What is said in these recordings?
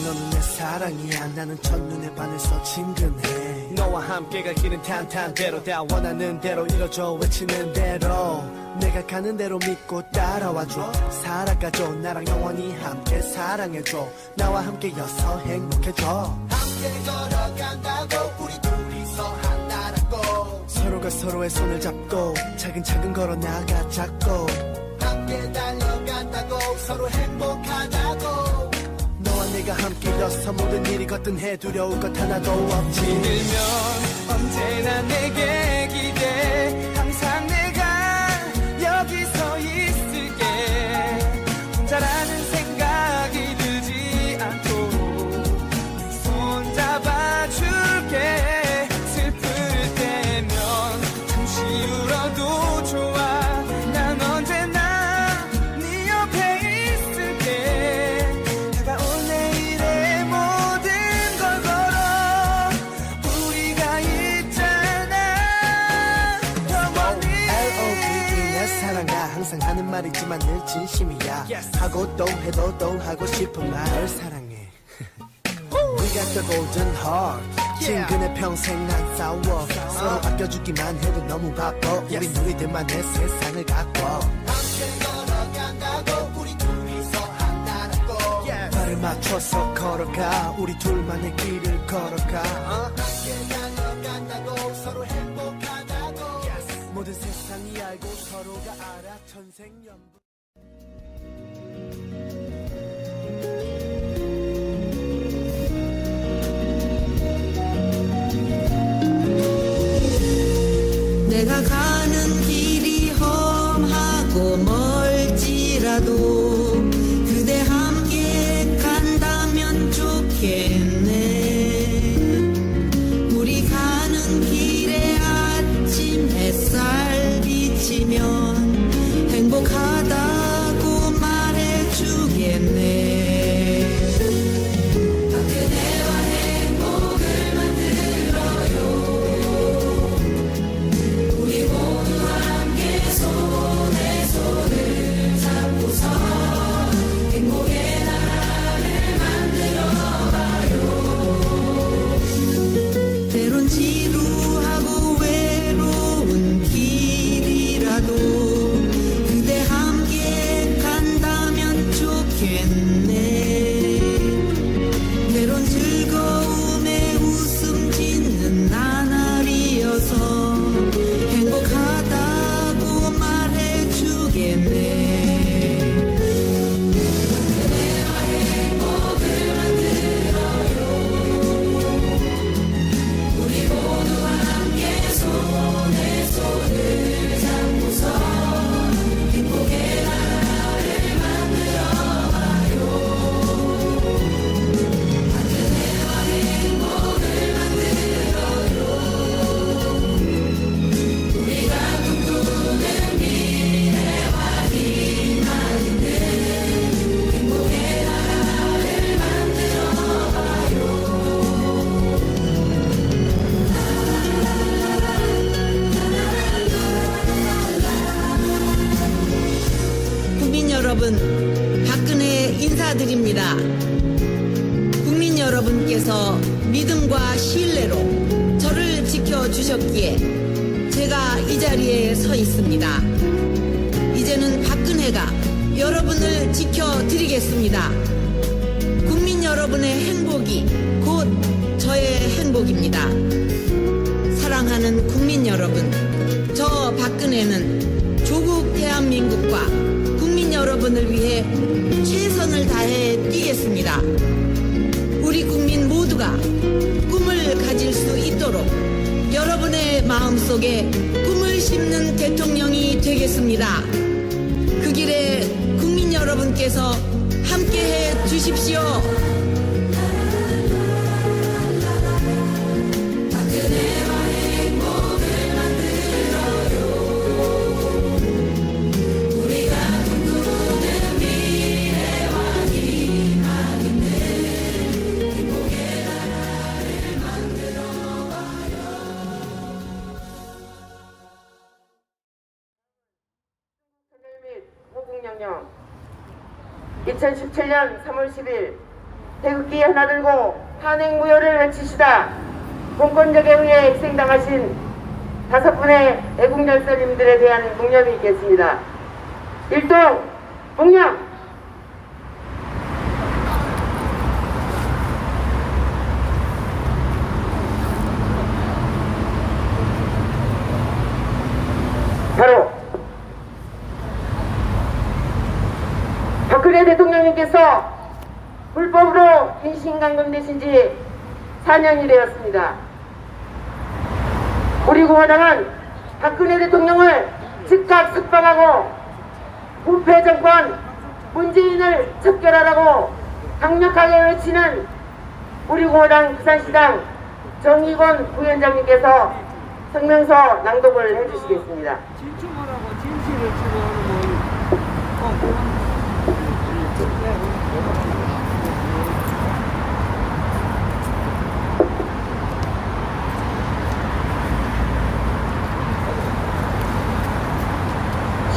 너는 내 사랑이야. 나는 첫눈에 반해서 친근해. 너와 함께 갈 길은 탄탄대로 다 원하는 대로 이뤄져 외치는 대로 내가 가는 대로 믿고 따라와줘. 살아가줘. 나랑 영원히 함께 사랑해줘. 나와 함께여서 행복해져. 함께 걸어간다고 우리 둘이서 하나라고 서로가 서로의 손을 잡고 차근차근 걸어 나가자고 함께 달려간다고 서로 행복하다고 너와 내가 함께여서 모든 일이 거뜬해 두려울 것 하나도 없지. 믿으면 언제나 내게 기대. 항상 내가 여기서 있을게. 혼자라는 생각이 들지 않도록 손 잡아줄게. 슬플 때면 잠시 울어도 좋아. 난 언제나 네 옆에 있을게. 다가올 내일의 모든 걸 걸어 우리가 있잖아. 영원히 L.O.V.E 내 사랑아. 항상 하는 말이지만 늘 진심이야. 하고 또 해도 또 하고 싶은 말. 널 사랑해. We got the golden heart. 친근해 평생 안 싸워. 서로 아껴주기만 해도 너무 바빠. 우린 우리들만의 세상을 갖고 함께 걸어간다고 우리 둘이서 하나라고 발을 맞춰서 걸어가. 우리 둘만의 길을 걸어가. 함께 달려간다고 서로 행복하다고 모든 세상이 알고 서로가 알아. 천생연분. 내가 가는 길이 험하고 멀지라도 그대 함께 간다면 좋겠네. 우리 가는 길에 아침 햇살 비치면 행복하다고 말해주겠네. 그대와 행복을 만들어요. 우리 모두 함께 손에 손을 잡고서 행복의 나라를 만들어봐요. 때론 지루하고 외로운 길이라도 그대 함께 간다면 좋겠네. 때론 즐거움에 웃음 짓는 나날이어서 행복하다고 말해주겠네. 그대와 행복을 만들어요. 우리 모두 함께 손에 손을 잡고서 행복의 나라를 만들어봐요. 그대와 행복을 만들어요. 우리가 꿈꾸는 미래와 희망 있는 행복의 나라를 만들어봐요. 국민 여러분, 박근혜 인사드립니다. 국민 여러분께서 믿음과 신뢰로 저를 지켜주셨기에 제가 이 자리에 서 있습니다. 이제는 박근혜가 여러분을 지켜드리겠습니다. 국민 여러분의 행복이 곧 저의 행복입니다. 사랑하는 국민 여러분, 저 박근혜는 조국 대한민국과 국민 여러분을 위해 최선을 다해 뛰겠습니다. 우리 국민 모두가 꿈을 가질 수 있도록 여러분의 마음속에 꿈을 심는 대통령이 되겠습니다. 그 길에 국민 여러분께서 함께해 주십시오. 박근혜와 행복을 만들어요. 우리가 꿈꾸는 미래와 희망 있는 행복의 나라를 만들어봐요. 및 호국영령 2017년 3월 10일 태극기 하나 들고 탄핵무효를 외치시다 공권력에 의해 희생당하신 5분의 애국열사님들에 대한 묵념이 있겠습니다. 1동 묵념. 바로 박근혜 대통령님께서 불법으로 인신감금되신 지 4년이 되었습니다. 우리 공화당은 박근혜 대통령을 즉각 석방하고 부패 정권 문재인을 척결하라고 강력하게 외치는 우리 공화당 부산시당 정의권 부위원장님께서 성명서 낭독을 해주시겠습니다. 진출하라고 진실을 추구하는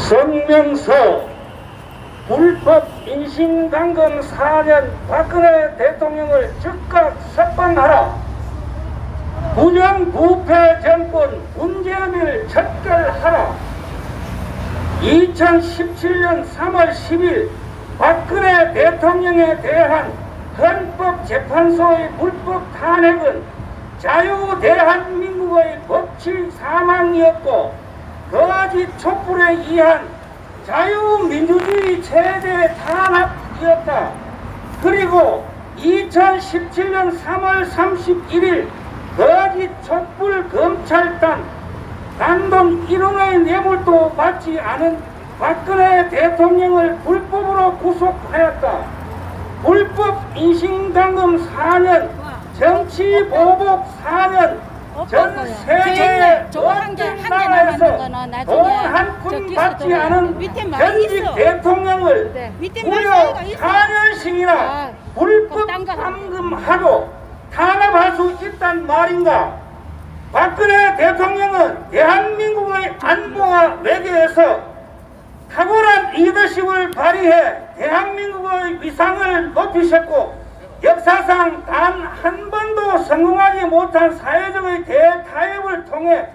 성명서 불법 인신감금 4년 박근혜 대통령을 즉각 석방하라. 부정부패 정권 문재인을 척결하라. 2017년 3월 10일 박근혜 대통령에 대한 헌법재판소의 불법 탄핵은 자유대한민국의 법치 사망이었고 거짓 촛불에 의한 자유민주주의 최대 탄압이었다. 그리고 2017년 3월 31일 거짓 촛불 검찰단 단돈 1원의 뇌물도 받지 않은 박근혜 대통령을 불법으로 구속하였다. 불법 인신감금 4년, 정치보복 4년, 전 세계의 모든 나라에서 돈 한 푼 받지 않은 전직 대통령을 무려 4년씩이나 불법 감금하고 탄압할 수 있단 말인가? 박근혜 대통령은 대한민국의 안보와 외교에서 탁월한 리더십을 발휘해 대한민국의 위상을 높이셨고 역사상 단 한 번도 성공하지 못한 사회적의 대타협을 통해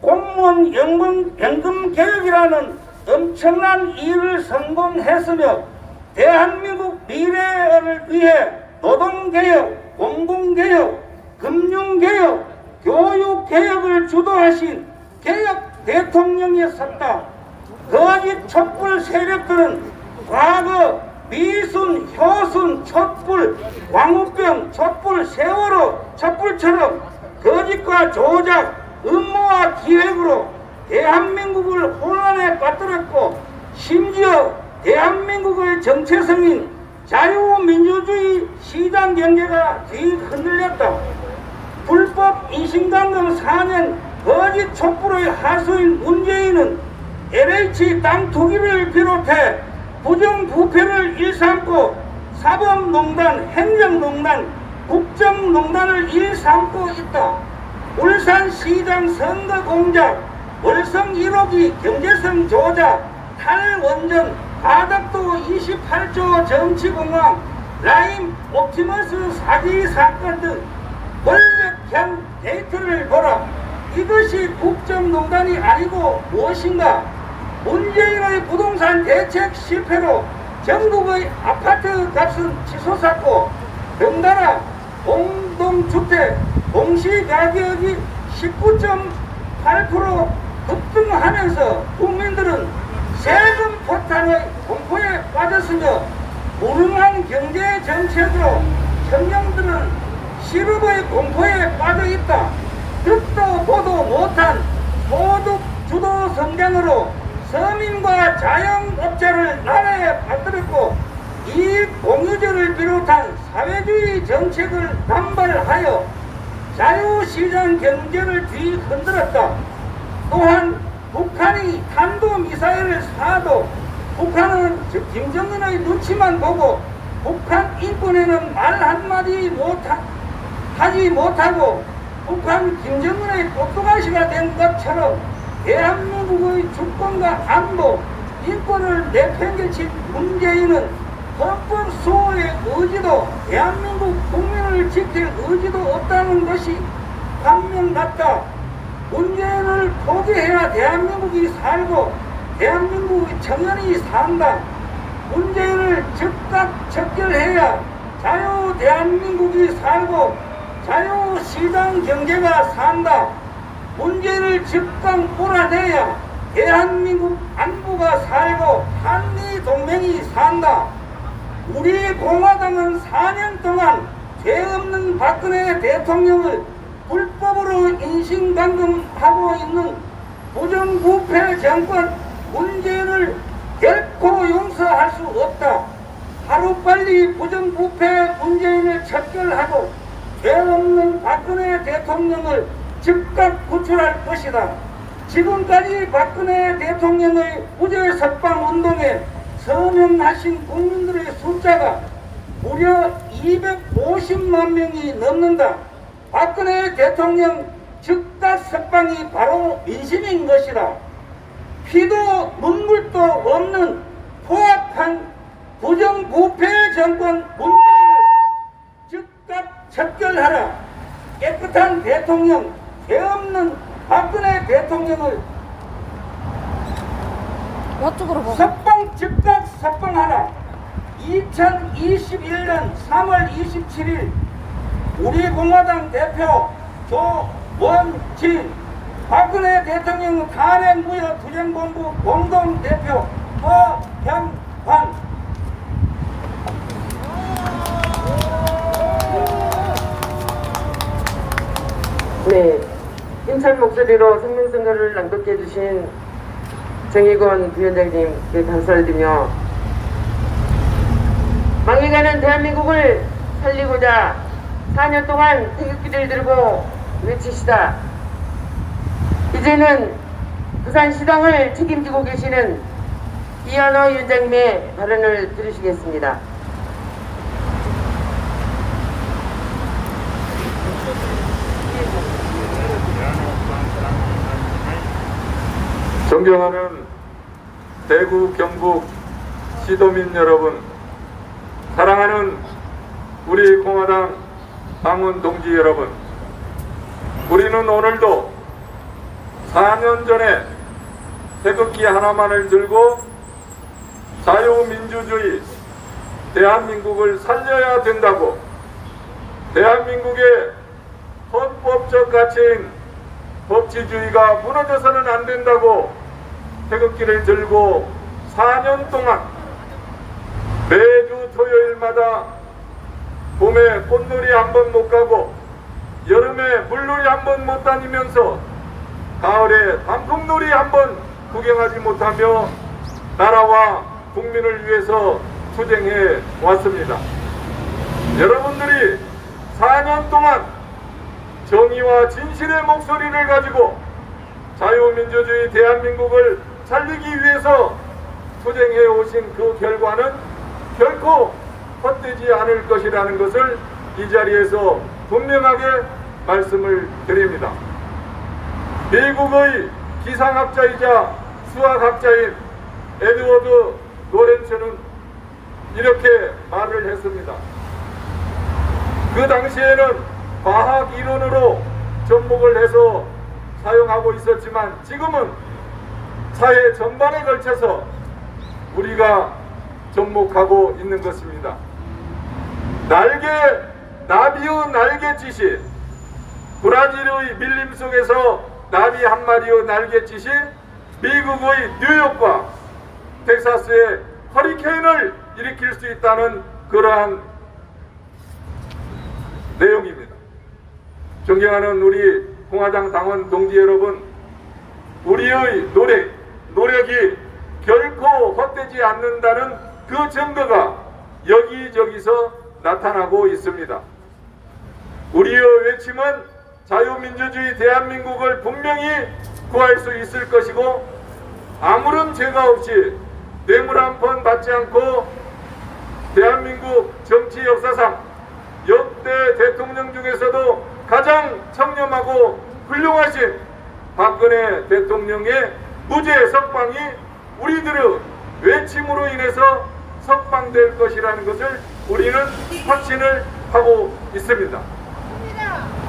공무원 연금 개혁이라는 엄청난 일을 성공했으며 대한민국 미래를 위해 노동개혁, 공공개혁, 금융개혁, 교육개혁을 주도하신 개혁 대통령이었다. 거짓 촛불 세력들은 과거 미순, 효순, 촛불, 광우병, 촛불, 세월호, 촛불처럼 거짓과 조작, 음모와 기획으로 대한민국을 혼란에 빠뜨렸고 심지어 대한민국의 정체성인 자유민주주의 시장경제가 뒤흔들렸다. 불법 인신감금 4년 거짓 촛불의 하수인 문재인은 LH 땅 투기를 비롯해 부정부패를 일삼고 사법농단, 행정농단, 국정농단을 일삼고 있다. 울산시장 선거 공작, 월성 1호기 경제성 조작, 탈원전, 바닥도 28조 정치공황, 라임 옵티머스 사기 사건 등 권력형 데이터를 보라. 이것이 국정농단이 아니고 무엇인가? 문재인의 부동산 대책 실패로 전국의 아파트 값은 치솟았고 덩달아 공동주택 공시가격이 19.8% 급등하면서 국민들은 세금 포탄의 공포에 빠졌으며 무능한 경제 정책으로 청년들은 실업의 공포에 빠져있다. 듣도 보도 못한 소득 주도 성장으로 서민과 자영업자를 나라에 빠뜨렸고 이익 공유제를 비롯한 사회주의 정책을 남발하여 자유시장 경제를 뒤흔들었다. 또한 북한이 탄도미사일을 쏴도 북한은 김정은의 눈치만 보고 북한 인권에는 말 한마디 하지 못하고 북한 김정은의 똑똑아시가 된 것처럼 대한민국의 주권과 안보, 인권을 내팽개친 문재인은 헌법 수호의 의지도 대한민국 국민을 지킬 의지도 없다는 것이 반면 같다. 문재인을 포기해야 대한민국이 살고 대한민국의 청년이 산다. 문재인을 즉각 척결해야 자유 대한민국이 살고 자유 시장 경제가 산다. 문재인을 즉각 몰아내야 대한민국 안보가 살고 한미 동맹이 산다. 우리 공화당은 4년 동안 죄 없는 박근혜 대통령을 불법으로 인신감금하고 있는 부정부패 정권 문재인을 결코 용서할 수 없다. 하루빨리 부정부패 문재인을 척결하고 죄 없는 박근혜 대통령을 즉각 구출할 것이다. 지금까지 박근혜 대통령의 무죄 석방 운동에 서명하신 국민들의 숫자가 무려 250만 명이 넘는다. 박근혜 대통령 즉각 석방이 바로 민심인 것이다. 피도 눈물도 없는 포악한 부정부패 정권 문재인을 즉각 척결하라. 깨끗한 대통령, 죄 없는 박근혜 대통령을 즉각 석방하라. 2021년 3월 27일 우리 공화당 대표 조원진, 박근혜 대통령 탄핵무효 투쟁본부 공동대표 허병환. 네, 힘찬 목소리로 성명선거를 낭독해 주신 정의권 부위원장님께 감사를 드리며 망해가는 대한민국을 살리고자 4년 동안 태극기를 들고 외치시다 이제는 부산시당을 책임지고 계시는 이현호 위원장님의 발언을 들으시겠습니다. 존경하는 대구 경북 시도민 여러분, 사랑하는 우리 공화당 당원 동지 여러분, 우리는 오늘도 4년 전에 태극기 하나만을 들고 자유민주주의 대한민국을 살려야 된다고, 대한민국의 헌법적 가치인 법치주의가 무너져서는 안 된다고 태극기를 들고 4년 동안 매주 토요일마다 봄에 꽃놀이 한 번 못 가고 여름에 물놀이 한 번 못 다니면서 가을에 단풍놀이 한 번 구경하지 못하며 나라와 국민을 위해서 투쟁해 왔습니다. 여러분들이 4년 동안 정의와 진실의 목소리를 가지고 자유민주주의 대한민국을 살리기 위해서 투쟁해 오신 그 결과는 결코 헛되지 않을 것이라는 것을 이 자리에서 분명하게 말씀을 드립니다. 미국의 기상학자이자 수학학자인 에드워드 로렌츠는 이렇게 말을 했습니다. 그 당시에는 과학 이론으로 접목을 해서 사용하고 있었지만 지금은 사회 전반에 걸쳐서 우리가 접목하고 있는 것입니다. 나비의 날갯짓이, 브라질의 밀림 속에서 나비 한 마리의 날갯짓이 미국의 뉴욕과 텍사스의 허리케인을 일으킬 수 있다는 그러한 내용입니다. 존경하는 우리 공화당 당원 동지 여러분, 우리의 노력이 결코 헛되지 않는다는 그 증거가 여기저기서 나타나고 있습니다. 우리의 외침은 자유민주주의 대한민국을 분명히 구할 수 있을 것이고, 아무런 죄가 없이 뇌물 한 번 받지 않고 대한민국 정치 역사상 역대 대통령 중에서도 가장 청렴하고 훌륭하신 박근혜 대통령의 무죄 석방이 우리들의 외침으로 인해서 석방될 것이라는 것을 우리는 확신을 하고 있습니다.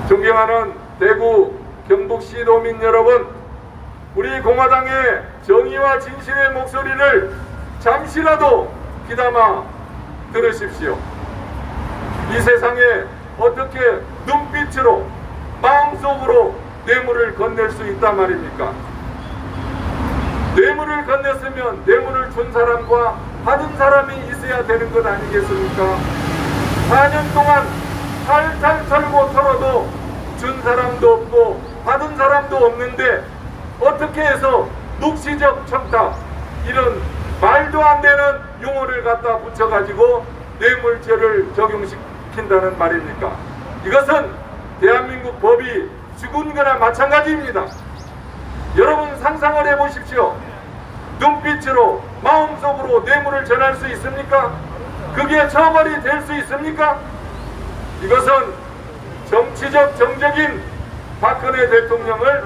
존경하는 대구 경북 시도민 여러분, 우리 공화당의 정의와 진실의 목소리를 잠시라도 귀담아 들으십시오. 이 세상에 어떻게 눈빛으로 마음속으로 뇌물을 건넬 수 있단 말입니까? 뇌물을 건넸으면 뇌물을 준 사람과 받은 사람이 있어야 되는 것 아니겠습니까? 4년 동안 탈탈 털고 털어도 준 사람도 없고 받은 사람도 없는데 어떻게 해서 묵시적 청탁, 이런 말도 안 되는 용어를 갖다 붙여가지고 뇌물죄를 적용시킨다는 말입니까? 이것은 대한민국 법이 죽은 거나 마찬가지입니다. 여러분 상상을 해보십시오. 눈빛으로 마음속으로 뇌물을 전할 수 있습니까? 그게 처벌이 될 수 있습니까? 이것은 정치적 정적인 박근혜 대통령을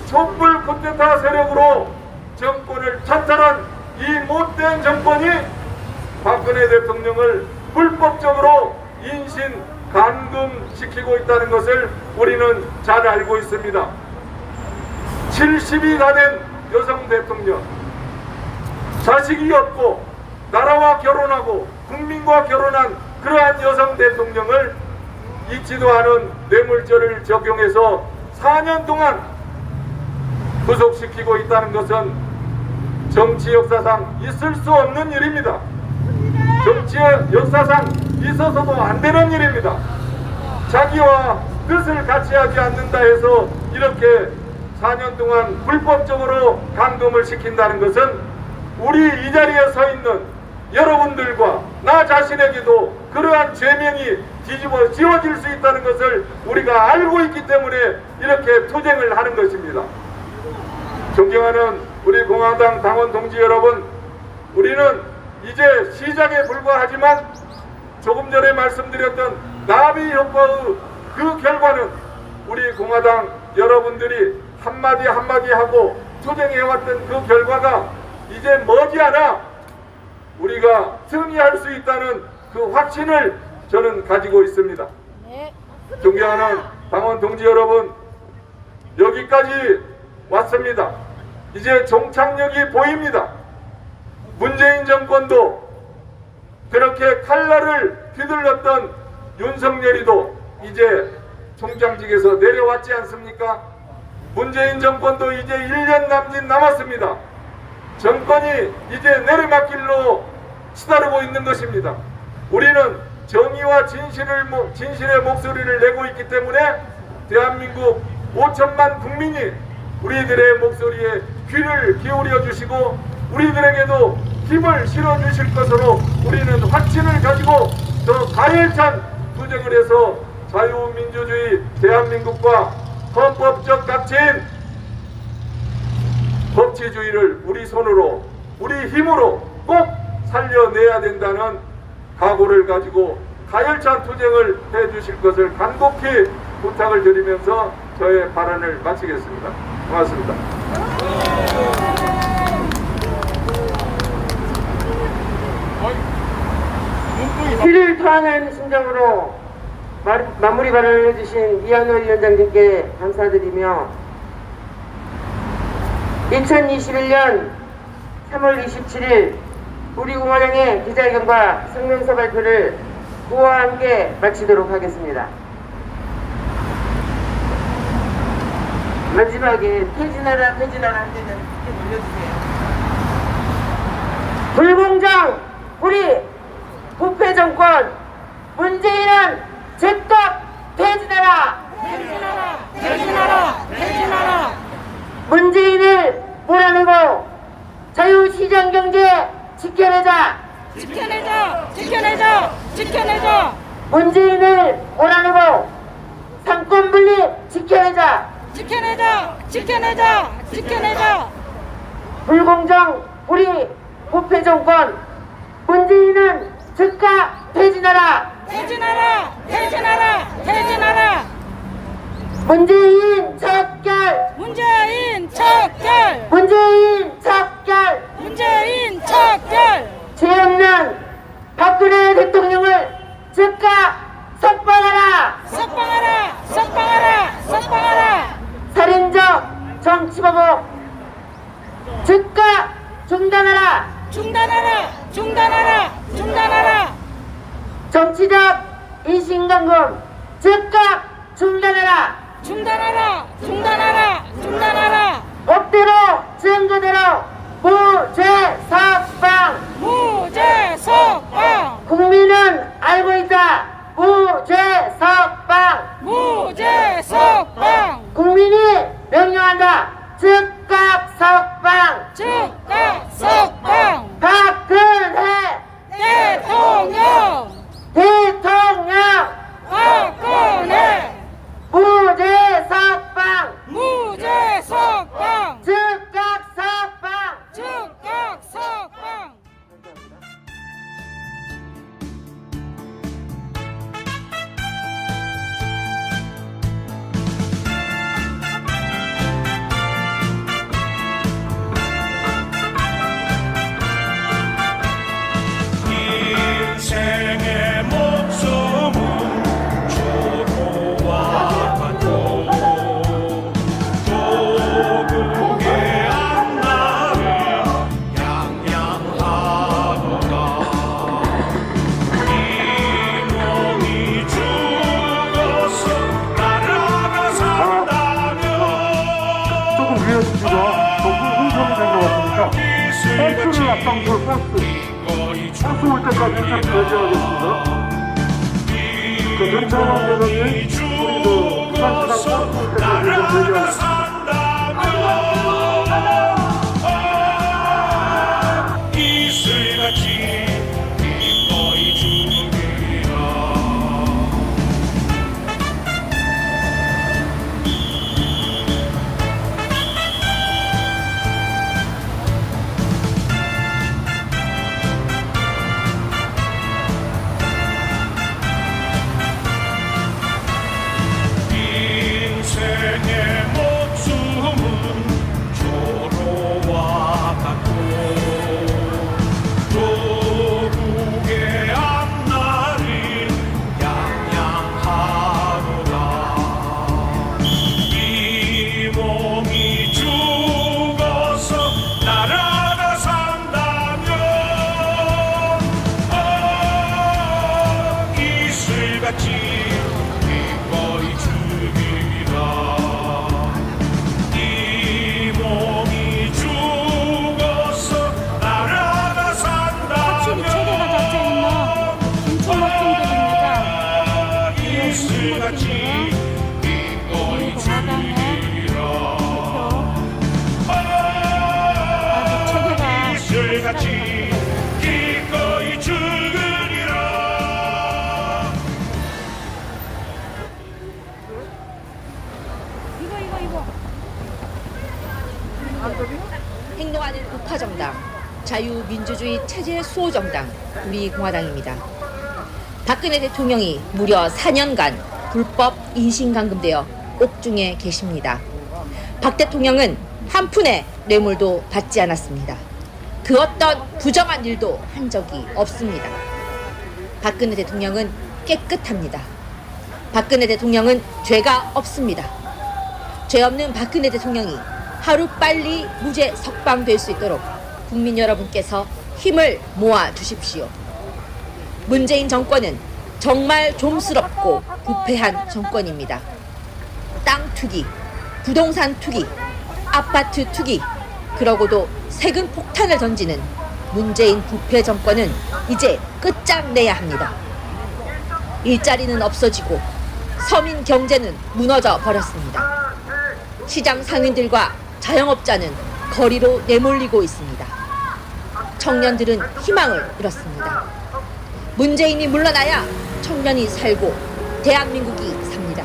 촛불 쿠데타 세력으로 정권을 찬탈한 이 못된 정권이 박근혜 대통령을 불법적으로 인신 감금시키고 있다는 것을 우리는 잘 알고 있습니다. 70이 다 된 여성 대통령, 자식이 없고 나라와 결혼하고 국민과 결혼한 그러한 여성 대통령을 잊지도 않은 뇌물죄를 적용해서 4년 동안 구속시키고 있다는 것은 정치 역사상 있을 수 없는 일입니다. 정치 역사상 있어서도 안 되는 일입니다. 자기와 뜻을 같이 하지 않는다 해서 이렇게 4년 동안 불법적으로 감금을 시킨다는 것은 우리 이 자리에 서 있는 여러분들과 나 자신에게도 그러한 죄명이 뒤집어 지워질 수 있다는 것을 우리가 알고 있기 때문에 이렇게 투쟁을 하는 것입니다. 존경하는 우리 공화당 당원 동지 여러분, 우리는 이제 시작에 불과하지만 조금 전에 말씀드렸던 나비 효과의 그 결과는 우리 공화당 여러분들이 한마디 한마디 하고 투쟁해왔던 그 결과가 이제 머지않아 우리가 승리할 수 있다는 그 확신을 저는 가지고 있습니다. 존경하는 당원 동지 여러분, 여기까지 왔습니다. 이제 종착역이 보입니다. 문재인 정권도 그렇게 칼날을 휘둘렀던 윤석열이도 이제 총장직에서 내려왔지 않습니까? 문재인 정권도 이제 1년 남짓 남았습니다. 정권이 이제 내리막길로 치달르고 있는 것입니다. 우리는 정의와 진실의 목소리를 내고 있기 때문에 대한민국 5천만 국민이 우리들의 목소리에 귀를 기울여 주시고 우리들에게도 힘을 실어 주실 것으로 우리는 확신을 가지고 더 가열찬 투쟁을 해서 자유민주주의 대한민국과 헌법적 가치인 법치주의를 우리 손으로 우리 힘으로 꼭 살려내야 된다는 각오를 가지고 가열찬 투쟁을 해주실 것을 간곡히 부탁을 드리면서 저의 발언을 마치겠습니다. 고맙습니다. 피를 토하는 심정으로 마무리 발언을 해주신 이한호 위원장님께 감사드리며 2021년 3월 27일 우리 공화당의 기자회견과 성명서 발표를 구호와 함께 마치도록 하겠습니다. 마지막에 퇴진하라 한 대는 올려주세요. 불공정 우리 부패 정권 문재인은 즉각 퇴진하라. 퇴진하라! 퇴진하라! 퇴진하라! 문재인을 몰아내고 자유시장경제 지켜내자. 지켜내자! 지켜내자! 지켜내자! 문재인을 몰아내고 상권분립 지켜내자. 지켜내자! 지켜내자! 지켜내자! 불공정 우리 부패 정권 문재인은 즉각 퇴진하라. 퇴진하라! 퇴진하라! 퇴진하라! 문재인 척결. 문재인 척결! 문재인 척결. 문재인 척결! 죄 없는 박근혜 대통령을 즉각 석방하라. 석방하라! 석방하라! 석방하라! 살인적 정치보복 즉각 중단하라. 중단하라! 중단하라! 중단하라! 정치적 인신강금 즉각 중단하라. 중단하라! 중단하라! 중단하라! 법대로 증거대로 무죄 석방. 무죄 석방! 국민은 알고 있다. 무죄 석방. 무죄 석방! 국민이 명령한다. 즉각 석방. 즉각 석방! 박근혜 대통령! 박근혜! 무죄 석방. 무죄 석방! 즉각 석방. 즉각 석방! 인생의 목숨은 조로와 같고 조국의 앞날을 양양하도다. 이 몸이 죽어서 나라가 산다면 조금 위에서 너무 흥성이 된 것 같으니까 버스를 앞장서 버스 올 때까지 좀 대기하겠습니다. 그 전차만 대장님 우리도 부산시장 버스 올 때까지 좀 대기하겠습니다. 이슬같이 기꺼이 죽으리라. 인생의 목숨은 조로와 같고 조국의 앞날을 양양하도다. 이 몸이 죽어서 나라가 산다면 이슬같이 기꺼이 죽이리라. 이 몸이 죽어서 나라가 확실히 체계가 잡혀 있는 김초록팀들입니다. 이슬같이 기꺼이 죽이리라. 이슬같이 기꺼이 죽으리라. 이거. 행동하는 우파정당, 자유민주주의 체제 수호정당, 우리공화당입니다. 박근혜 대통령이 무려 4년간 불법 인신감금되어 옥중에 계십니다. 박 대통령은 한 푼의 뇌물도 받지 않았습니다. 그 어떤 부정한 일도 한 적이 없습니다. 박근혜 대통령은 깨끗합니다. 박근혜 대통령은 죄가 없습니다. 죄 없는 박근혜 대통령이 하루빨리 무죄 석방될 수 있도록 국민 여러분께서 힘을 모아 주십시오. 문재인 정권은 정말 좀스럽고 부패한 정권입니다. 땅 투기, 부동산 투기, 아파트 투기, 그러고도 세금 폭탄을 던지는 문재인 부패 정권은 이제 끝장내야 합니다. 일자리는 없어지고 서민 경제는 무너져 버렸습니다. 시장 상인들과 자영업자는 거리로 내몰리고 있습니다. 청년들은 희망을 잃었습니다. 문재인이 물러나야 청년이 살고 대한민국이 삽니다.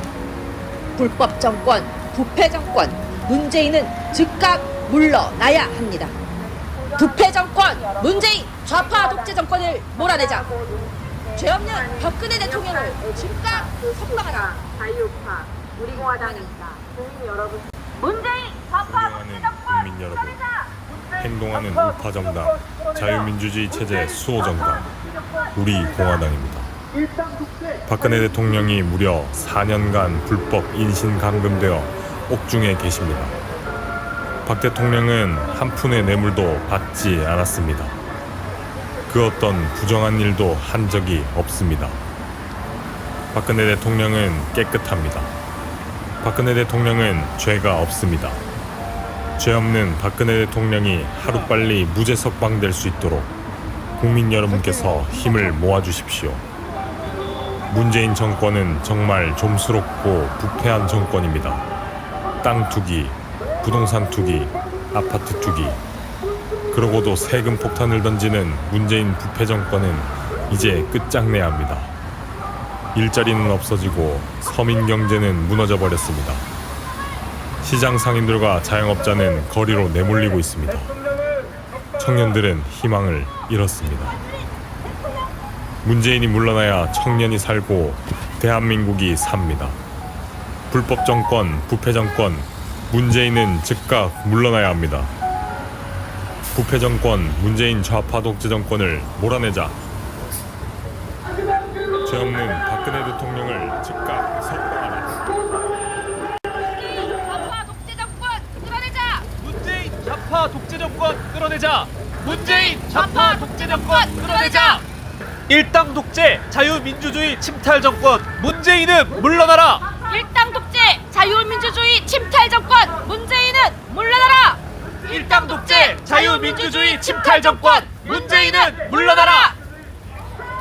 불법 정권, 부패 정권, 문재인은 즉각 물러나야 합니다. 부패 정권, 문재인, 좌파 독재 정권을 몰아내자. 죄 없는 박근혜 대통령을 즉각 석방하라. 자유파 우리공화당입니다. 국민 여러분. 문재인, 좌파 독재 정권 국민 여러분, 행동하는 우파정당, 자유민주주의 체제 수호정당, 우리 공화당입니다. 박근혜 대통령이 무려 4년간 불법 인신 감금되어 옥중에 계십니다. 박 대통령은 한 푼의 뇌물도 받지 않았습니다. 그 어떤 부정한 일도 한 적이 없습니다. 박근혜 대통령은 깨끗합니다. 박근혜 대통령은 죄가 없습니다. 죄 없는 박근혜 대통령이 하루빨리 무죄 석방될 수 있도록 국민 여러분께서 힘을 모아주십시오. 문재인 정권은 정말 좀스럽고 부패한 정권입니다. 땅 투기, 부동산 투기, 아파트 투기. 그러고도 세금 폭탄을 던지는 문재인 부패 정권은 이제 끝장내야 합니다. 일자리는 없어지고 서민 경제는 무너져 버렸습니다. 시장 상인들과 자영업자는 거리로 내몰리고 있습니다. 청년들은 희망을 잃었습니다. 문재인이 물러나야 청년이 살고 대한민국이 삽니다. 불법 정권, 부패 정권, 문재인은 즉각 물러나야 합니다. 부패 정권, 문재인 좌파 독재 정권을 몰아내자. 죄 없는 박근혜 대통령을 즉각 석방하라. 문재인 좌파 독재 정권 끌어내자. 문재인 좌파 독재 정권 끌어내자. 일당 독재 자유민주주의 침탈 정권 문재인은 물러나라. 일당 독재 자유민주주의 침탈 정권 문재인은 물러나라. 일당 독재 자유민주주의 침탈 정권 문재인은 물러나라.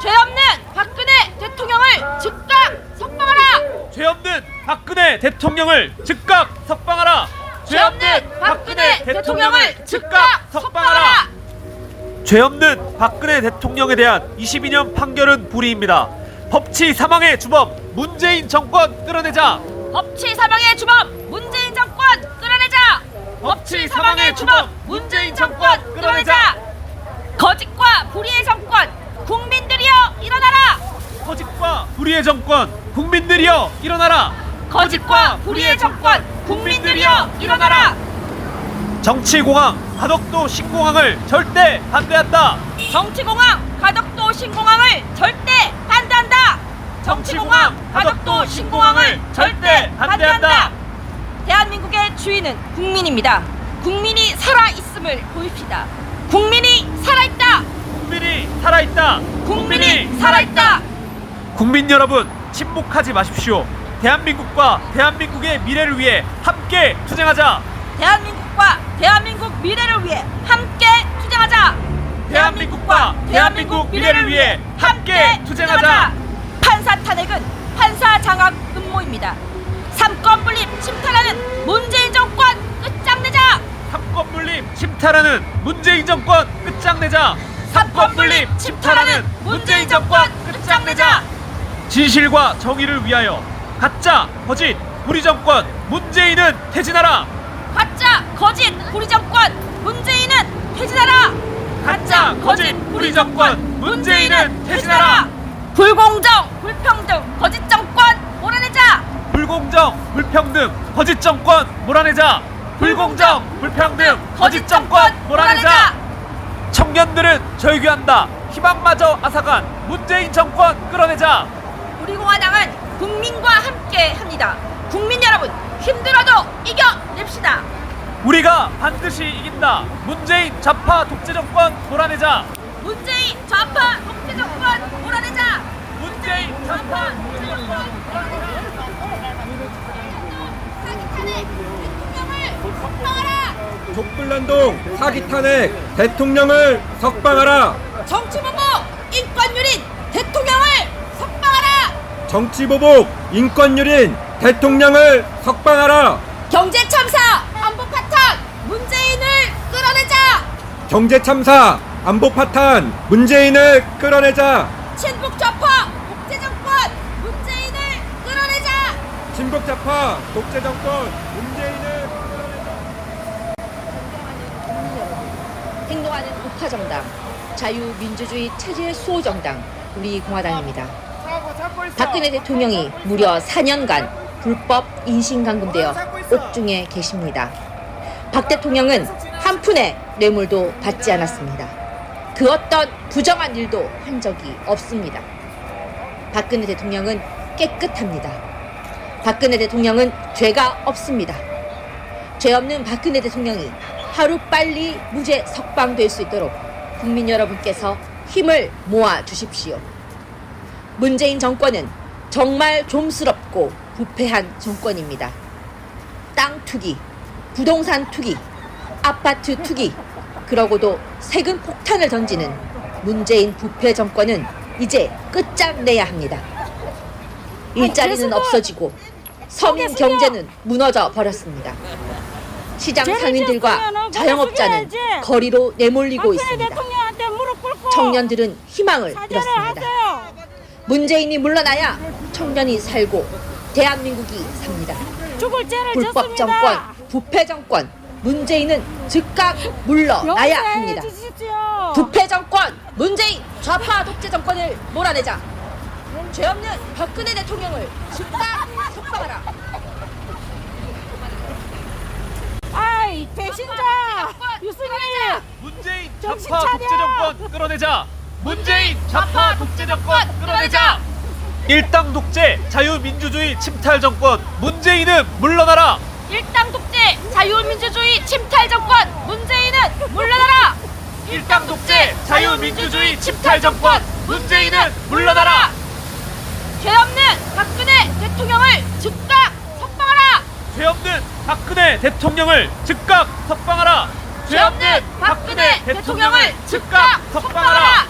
죄 없는 박근혜 대통령을 즉각 석방하라. 죄 없는 박근혜 대통령을 즉각 석방하라. 죄 없는 박근혜 대통령을 즉각 석방하라. 죄 없는 박근혜 대통령에 대한 22년 판결은 불이입니다. 법치 사망의 주범 문재인 정권 끌어내자. 법치 사망의 주범 문재인 정권 끌어내자. 법치 사망의 주범 문재인 정권 끌어내자. 거짓과 불의의 정권 국민들이여 일어나라. 거짓과 불의의 정권 국민들이여 일어나라. 거짓과 불의의 정권 국민들이여 일어나라. 정치공황 가덕도 신공항을 절대 반대한다. 정치공황 가덕도 신공항을 절대 반대한다. 정치공황 가덕도 신공항을 절대 반대한다. 대한민국의 주인은 국민입니다. 국민이 살아있음을 보입시다. 국민이 살아있다. 국민이 살아있다. 국민이 살아있다. 국민 여러분 침묵하지 마십시오. 대한민국과 대한민국의 미래를 위해 함께 투쟁하자. 대한민국과 대한민국 미래를 위해 함께 투쟁하자. 대한민국과 대한민국 미래를 위해 함께 투쟁하자. 판사 탄핵은 판사 장악 음모입니다. 삼권 분립 침탈하는 문재인 정권 끝장내자. 삼권 분립 침탈하는 문재인 정권 끝장내자. 삼권 분립 침탈하는 문재인 정권 끝장내자. 진실과 정의를 위하여 가짜 거짓 불의 정권 문재인은 퇴진하라. 가짜 거짓 불의 정권 문재인은 퇴진하라. 가짜 거짓 불의 정권 문재인은 퇴진하라. 불공정 불평등 거짓 정권 몰아내자. 불공정 불평등 거짓 정권 몰아내자. 불공정 불평등 거짓 정권 몰아내자. 청년들은 절규한다. 희망마저 앗아간 문재인 정권 끌어내자. 우리 공화당은 국민과 함께 합니다. 국민 여러분 힘들어도 이겨냅시다. 우리가 반드시 이긴다. 문재인 좌파 독재 정권 몰아내자. 문재인 좌파 독재 정권 몰아내자. 문재인 좌파 독재 정권 몰아내자. 족불난동 사기 탄핵 대통령을 석방하라. 정치보복 인권유린 대통령을 석방하라. 정치보복 인권유린 대통령을 석방하라. 경제참사 안보 파탄 문재인을 끌어내자. 경제참사 안보 파탄 문재인을 끌어내자. 친북좌파 독재정권 문재인을 끌어내자. 친북좌파 독재정권 문재인을 행동하는 우파정당 자유민주주의 체제 수호정당 우리 공화당입니다. 박근혜 대통령이 무려 4년간 불법 인신감금되어 옥중에 계십니다. 박 대통령은 한 푼의 뇌물도 받지 않았습니다. 그 어떤 부정한 일도 한 적이 없습니다. 박근혜 대통령은 깨끗합니다. 박근혜 대통령은 죄가 없습니다. 죄 없는 박근혜 대통령이 하루빨리 무죄 석방될 수 있도록 국민 여러분께서 힘을 모아 주십시오. 문재인 정권은 정말 좀스럽고 부패한 정권입니다. 땅 투기, 부동산 투기, 아파트 투기, 그러고도 세금 폭탄을 던지는 문재인 부패 정권은 이제 끝장내야 합니다. 일자리는 없어지고 서민 경제는 무너져 버렸습니다. 시장 상인들과 자영업자는 거리로 내몰리고 있습니다. 청년들은 희망을 잃었습니다. 문재인이 물러나야 청년이 살고 대한민국이 삽니다. 불법 정권, 부패 정권, 문재인은 즉각 물러나야 합니다. 부패 정권, 문재인 좌파 독재 정권을 몰아내자. 죄 없는 박근혜 대통령을 즉각 석방하라. 아이 배신자 유승민 문재인 정신 좌파 차려! 독재 정권 끌어내자. 문재인 좌파 독재 정권 끌어내자. 일당 독재 자유민주주의 침탈 정권 문재인은 물러나라. 일당 독재 자유민주주의 침탈 정권 문재인은 물러나라. 일당 독재 자유민주주의 침탈 정권 문재인은 물러나라. 죄 없는 박근혜 대통령을 즉각 석방하라. 죄 없는 박근혜 대통령을 즉각 석방하라. 죄 없는 박근혜 대통령을 즉각 석방하라.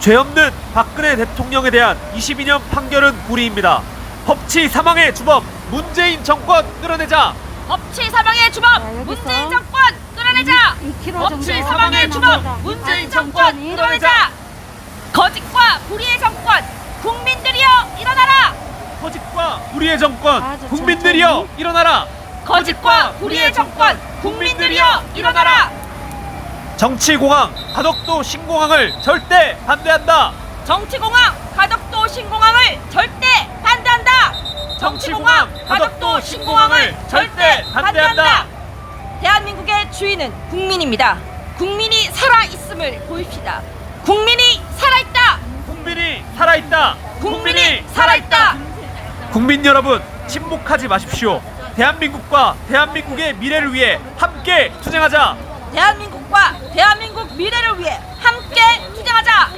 죄 없는 박근혜 대통령에 대한 22년 판결은 무리입니다. 법치 사망의 주범 문재인 정권 끌어내자. 법치 사망의 주범 문재인 정권 끌어내자. 법치 사망의 주범 문재인 정권 끌어내자. 거짓과 불의의 정권 국민들이여 일어나라. 거짓과 불의의 정권 국민들이여 일어나라. 거짓과 불의의 정권 국민들이여 일어나라. 정치공황 가덕도 신공항을 절대 반대한다. 정치공황 가덕도 신공항을 절대 반대한다. 정치공황 가덕도 신공항을 절대 반대한다. 대한민국의 주인은 국민입니다. 국민이 살아있음을 보입시다. 국민이 살아있다. 국민이 살아있다. 국민이 살아있다. 국민 여러분 침묵하지 마십시오. 대한민국과 대한민국의 미래를 위해 함께 투쟁하자. 대한민국과 대한민국 미래를 위해 함께 투쟁하자.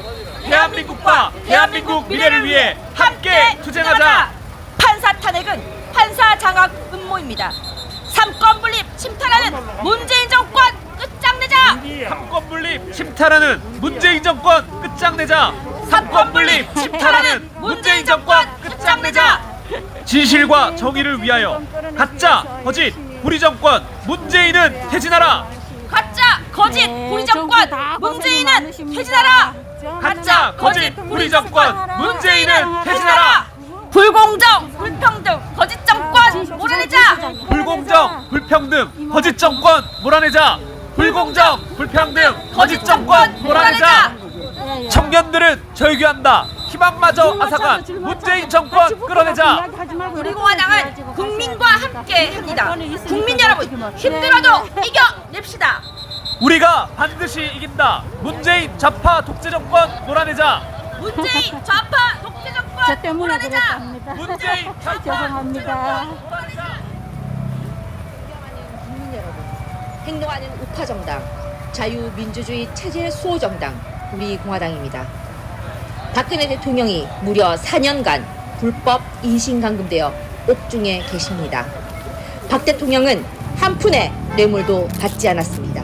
대한민국과 대한민국 미래를 위해 함께 투쟁하자. 판사 탄핵은 판사 장악 음모입니다. 삼권 분립 침탈하는 문재인 정권 끝장내자. 삼권 분립 침탈하는 문재인 정권 끝장내자. 삼권 분립 침탈하는 문재인 정권 끝장내자. 진실과 정의를 위하여 가짜 거짓 불의 정권 문재인은 퇴진하라. 가짜 거짓 불의 정권 문재인은 퇴진하라. 가짜 거짓 불의 정권 문재인은 퇴진하라. 불공정 불평등 거짓 정권 몰아내자. 불공정 불평등 거짓 정권 몰아내자. 불공정 불평등 거짓 정권 몰아내자. 청년들은 절규한다. 희망마저 앗아간 문재인 정권 끌어내자. 우리공화당은 국민과 함께 합니다. 국민 여러분 힘들어도 이겨냅시다. 우리가 반드시 이긴다. 문재인 좌파 독재 정권 몰아내자. 문재인 좌파 독재 정권 저 때문에 몰아내자. 그랬답니다. 문재인 좌파 죄송합니다. 국민 여러분, 행동하는 우파정당, 자유민주주의 체제 수호정당 우리공화당입니다. 박근혜 대통령이 무려 4년간 불법 인신감금되어 옥중에 계십니다. 박 대통령은 한 푼의 뇌물도 받지 않았습니다.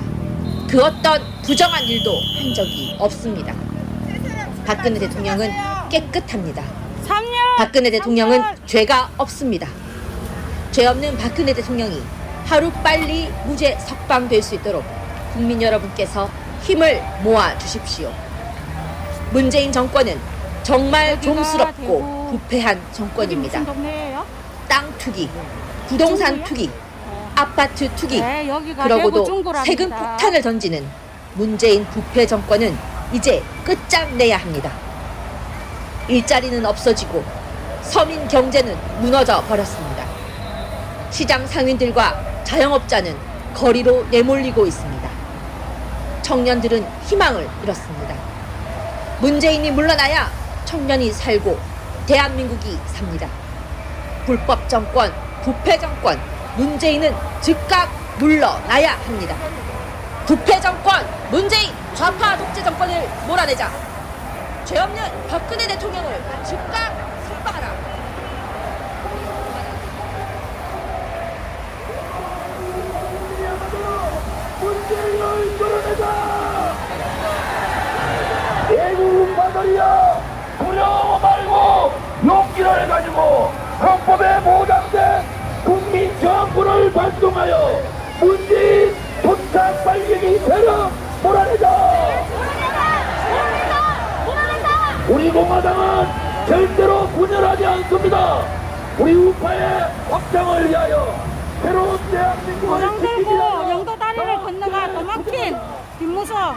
그 어떤 부정한 일도 한 적이 없습니다. 박근혜 대통령은 깨끗합니다. 박근혜 대통령은 죄가 없습니다. 죄 없는 박근혜 대통령이 하루빨리 무죄 석방될 수 있도록 국민 여러분께서 힘을 모아 주십시오. 문재인 정권은 정말 좀스럽고 부패한 정권입니다. 땅 투기, 부동산 투기, 아파트 투기, 그러고도 세금 폭탄을 던지는 문재인 부패 정권은 이제 끝장내야 합니다. 일자리는 없어지고 서민 경제는 무너져 버렸습니다. 시장 상인들과 자영업자는 거리로 내몰리고 있습니다. 청년들은 희망을 잃었습니다. 문재인이 물러나야 청년이 살고 대한민국이 삽니다. 불법 정권, 부패 정권, 문재인은 즉각 물러나야 합니다. 부패 정권, 문재인 좌파 독재 정권을 몰아내자. 죄 없는 박근혜 대통령을 즉각 석방하라. 문재인을 끌어내자! 대국파들이여 두려워 말고 용기를 가지고 헌법에 보장된 국민 정부를 발동하여 문재인 부탁 발기기 세력 몰아내자! 우리 공화당은 절대로 분열하지 않습니다. 우리 우파의 확장을 위하여 새로운 대한민국을 도장 들고 지키자. 영도 다리를 건너가 도망친 김무성.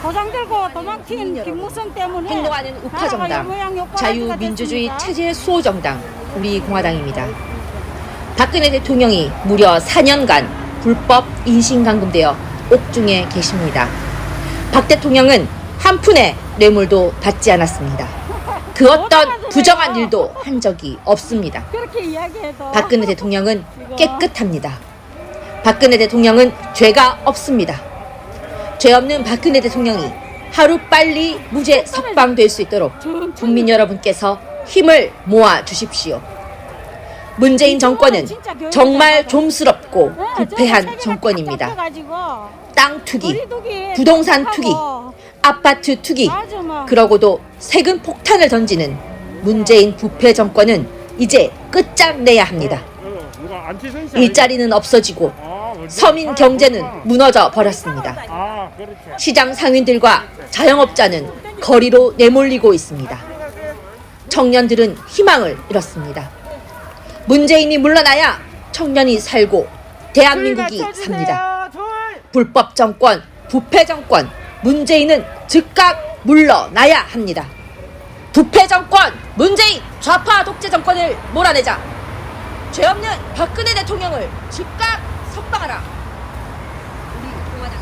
도장 들고 도망친 김무성 때문에 행동하는 우파정당, 자유민주주의 체제 수호정당, 우리 공화당입니다. 박근혜 대통령이 무려 4년간 불법 인신감금되어 옥중에 계십니다. 박 대통령은 한 푼의 뇌물도 받지 않았습니다. 그 어떤 부정한 일도 한 적이 없습니다. 그렇게 이야기해도 박근혜 대통령은 깨끗합니다. 박근혜 대통령은 죄가 없습니다. 죄 없는 박근혜 대통령이 하루빨리 무죄 석방될 수 있도록 국민 여러분께서 힘을 모아 주십시오. 문재인 정권은 정말 좀스럽고 부패한 정권입니다. 땅 투기, 부동산 투기, 아파트 투기, 그러고도 세금 폭탄을 던지는 문재인 부패 정권은 이제 끝장내야 합니다. 일자리는 없어지고 서민 경제는 무너져 버렸습니다. 시장 상인들과 자영업자는 거리로 내몰리고 있습니다. 청년들은 희망을 잃었습니다. 문재인이 물러나야 청년이 살고 대한민국이 삽니다. 불법 정권, 부패 정권, 문재인은 즉각 물러나야 합니다. 부패 정권, 문재인 좌파 독재 정권을 몰아내자. 죄 없는 박근혜 대통령을 즉각 석방하라. 우리 공화당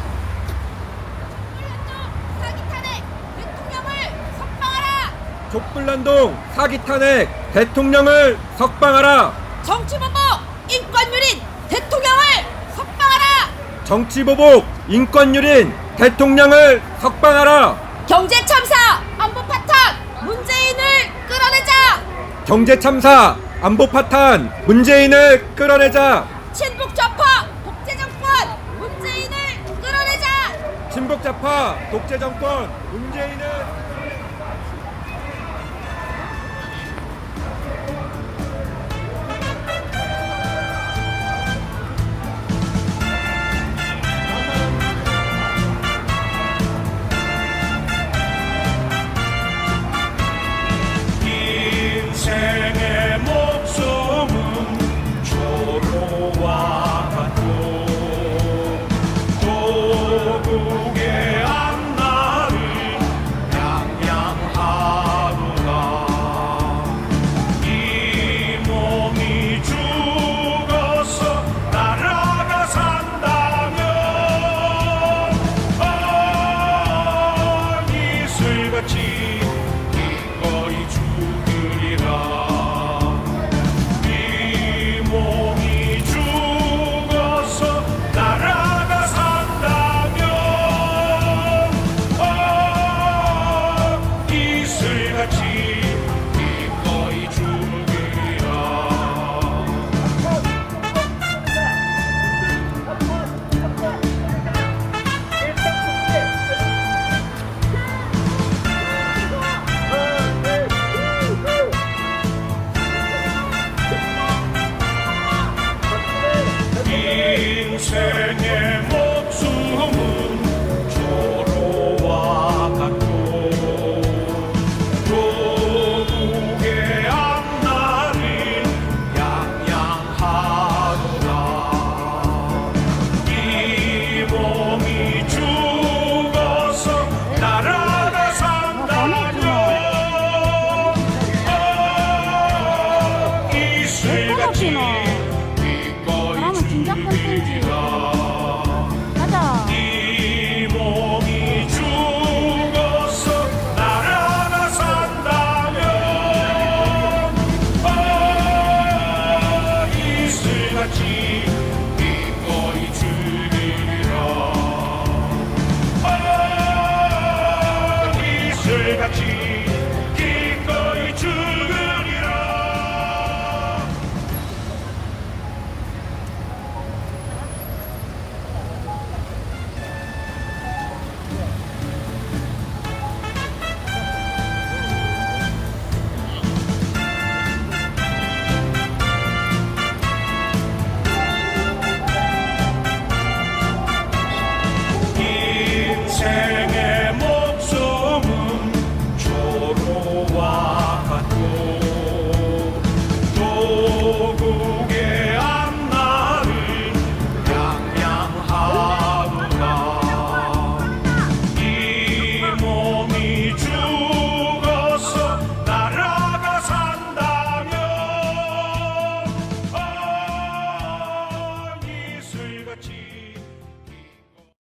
사기 탄핵 대통령을 석방하라. 족불난동 사기 탄핵 대통령을 석방하라. 정치보복 인권유린 대통령을 석방하라. 정치보복 인권유린 대통령을 석방하라. 경제참사 안보 파탄 문재인을 끌어내자. 경제참사 안보 파탄 문재인을 끌어내자. 친북 좌파 독재 정권 문재인을 끌어내자. 친북 좌파 독재 정권 문재인을 인생의 목숨은 조로와 같고 도국의 앞날을 양양하노라. 이 몸이 죽어서 나라가 산다면 이슬같이 기꺼이 죽으리라. 이 몸이 죽어서 나라가 산다면 이슬같이 기꺼이 죽으리라. 인생의 목숨은 조로와 같고 도국의 앞날을 양양하노라. 이 몸이 죽어서 나라가 산다면 이슬같이 기꺼이 진짜 콘텐츠. 죽으리라. 가자. 이 같이